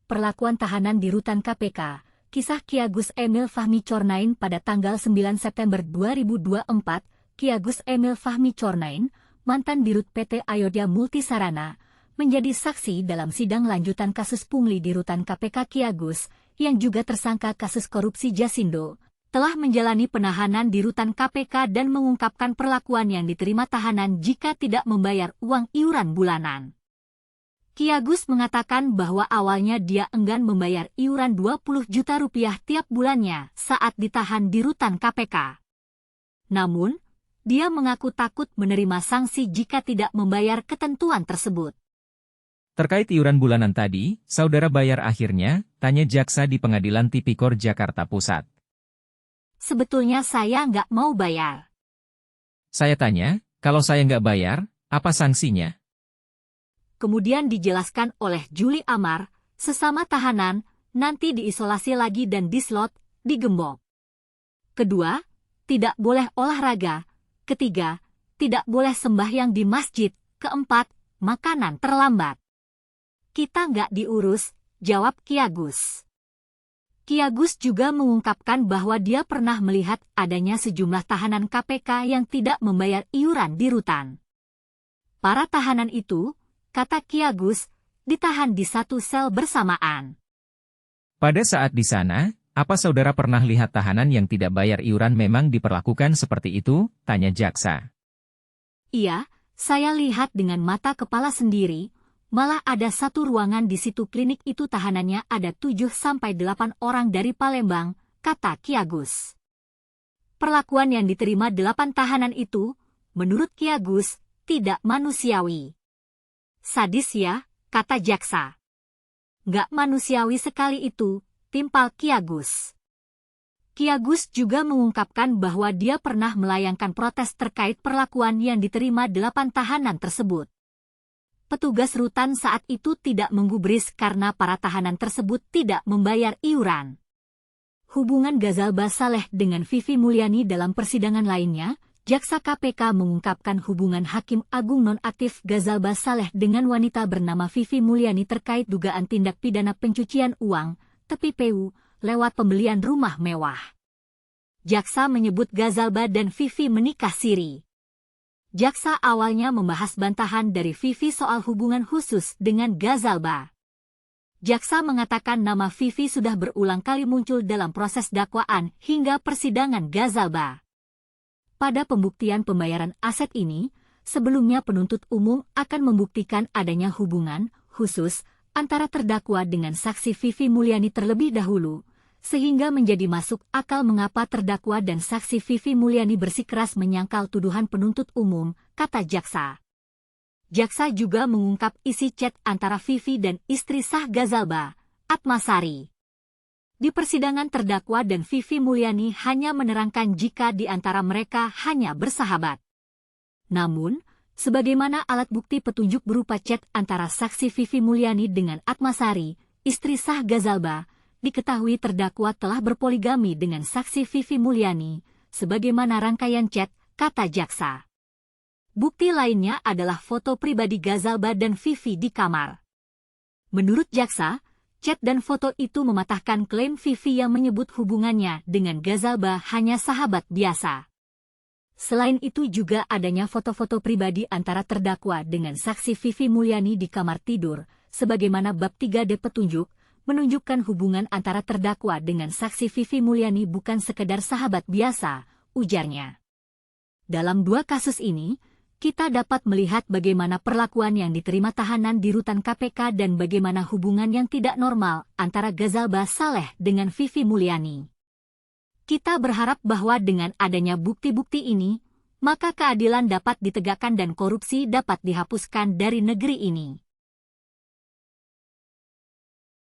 Perlakuan tahanan di rutan KPK, kisah Ki Agus Emil Fahmi Cornain pada tanggal 9 September 2024, Ki Agus Emil Fahmi Cornain, mantan Dirut PT Ayodhya Multisarana, menjadi saksi dalam sidang lanjutan kasus pungli di rutan KPK. Ki Agus, yang juga tersangka kasus korupsi Jasindo, telah menjalani penahanan di rutan KPK dan mengungkapkan perlakuan yang diterima tahanan jika tidak membayar uang iuran bulanan. Ki Agus mengatakan bahwa awalnya dia enggan membayar iuran 20 juta rupiah tiap bulannya saat ditahan di rutan KPK. Namun, dia mengaku takut menerima sanksi jika tidak membayar ketentuan tersebut. Terkait iuran bulanan tadi, saudara bayar akhirnya, tanya jaksa di Pengadilan Tipikor Jakarta Pusat. Sebetulnya saya nggak mau bayar. Saya tanya, kalau saya nggak bayar, apa sanksinya? Kemudian dijelaskan oleh Juli Amar, sesama tahanan, nanti diisolasi lagi dan dislot, digembok. Kedua, tidak boleh olahraga. Ketiga, tidak boleh sembahyang di masjid. Keempat, makanan terlambat. Kita nggak diurus, jawab Ki Agus. Ki Agus juga mengungkapkan bahwa dia pernah melihat adanya sejumlah tahanan KPK yang tidak membayar iuran di rutan. Para tahanan itu, kata Ki Agus, ditahan di satu sel bersamaan. Pada saat di sana, apa saudara pernah lihat tahanan yang tidak bayar iuran memang diperlakukan seperti itu? Tanya jaksa. Iya, saya lihat dengan mata kepala sendiri, malah ada satu ruangan di situ klinik itu tahanannya ada 7-8 orang dari Palembang, kata Ki Agus. Perlakuan yang diterima 8 tahanan itu, menurut Ki Agus, tidak manusiawi. Sadis ya, kata jaksa. Nggak manusiawi sekali itu, timpal Ki Agus. Ki Agus juga mengungkapkan bahwa dia pernah melayangkan protes terkait perlakuan yang diterima 8 tahanan tersebut. Petugas rutan saat itu tidak menggubris karena para tahanan tersebut tidak membayar iuran. Hubungan Ghazalba Saleh dengan Vivi Mulyani dalam persidangan lainnya, jaksa KPK mengungkapkan hubungan Hakim Agung nonaktif Ghazalba Saleh dengan wanita bernama Vivi Mulyani terkait dugaan tindak pidana pencucian uang, TPPU, lewat pembelian rumah mewah. Jaksa menyebut Ghazalba dan Vivi menikah siri. Jaksa awalnya membahas bantahan dari Vivi soal hubungan khusus dengan Ghazalba. Jaksa mengatakan nama Vivi sudah berulang kali muncul dalam proses dakwaan hingga persidangan Ghazalba. Pada pembuktian pembayaran aset ini, sebelumnya penuntut umum akan membuktikan adanya hubungan khusus antara terdakwa dengan saksi Vivi Mulyani terlebih dahulu, sehingga menjadi masuk akal mengapa terdakwa dan saksi Vivi Mulyani bersikeras menyangkal tuduhan penuntut umum, kata jaksa. Jaksa juga mengungkap isi chat antara Vivi dan istri sah Ghazalba, Atmasari. Di persidangan terdakwa dan Vivi Mulyani hanya menerangkan jika di antara mereka hanya bersahabat. Namun, sebagaimana alat bukti petunjuk berupa chat antara saksi Vivi Mulyani dengan Atmasari, istri sah Ghazalba, diketahui terdakwa telah berpoligami dengan saksi Vivi Mulyani, sebagaimana rangkaian chat, kata jaksa. Bukti lainnya adalah foto pribadi Ghazalba dan Vivi di kamar. Menurut jaksa, chat dan foto itu mematahkan klaim Vivi yang menyebut hubungannya dengan Ghazalba hanya sahabat biasa. Selain itu juga adanya foto-foto pribadi antara terdakwa dengan saksi Vivi Mulyani di kamar tidur, sebagaimana bab 3D petunjuk, menunjukkan hubungan antara terdakwa dengan saksi Vivi Mulyani bukan sekedar sahabat biasa, ujarnya. Dalam 2 kasus ini, kita dapat melihat bagaimana perlakuan yang diterima tahanan di rutan KPK dan bagaimana hubungan yang tidak normal antara Ghazalba Saleh dengan Vivi Mulyani. Kita berharap bahwa dengan adanya bukti-bukti ini, maka keadilan dapat ditegakkan dan korupsi dapat dihapuskan dari negeri ini.